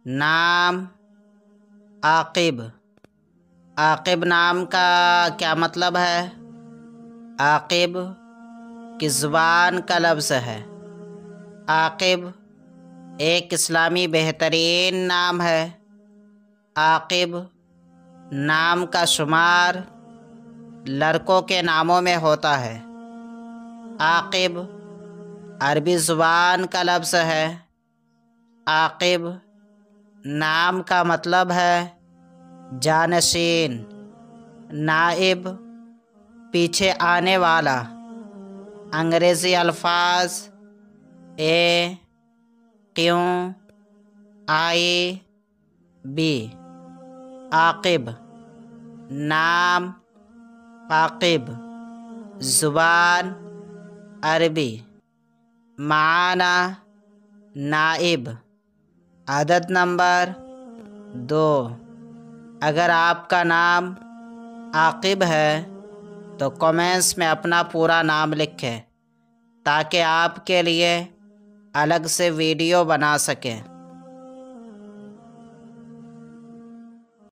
نام عاقب۔ عاقب نام کا کیا مطلب ہے؟ عاقب کی زبان کا لفظ ہے۔ عاقب ایک اسلامی بہترین نام ہے۔ عاقب نام کا شمار لڑکوں کے ناموں میں ہوتا ہے۔ عاقب عربی زبان کا لفظ ہے۔ عاقب نام کا مطلب ہے جانشین، نائب، پیچھے آنے والا۔ انگریزی الفاظ AQIB۔ عاقب نام عاقب زبان عربی، معنی نائب۔ عدد نمبر 2، اگر آپ کا نام عاقب ہے تو کمنٹس میں اپنا پورا نام لکھیں تاکہ آپ کے لیے الگ سے ویڈیو بنا سکیں۔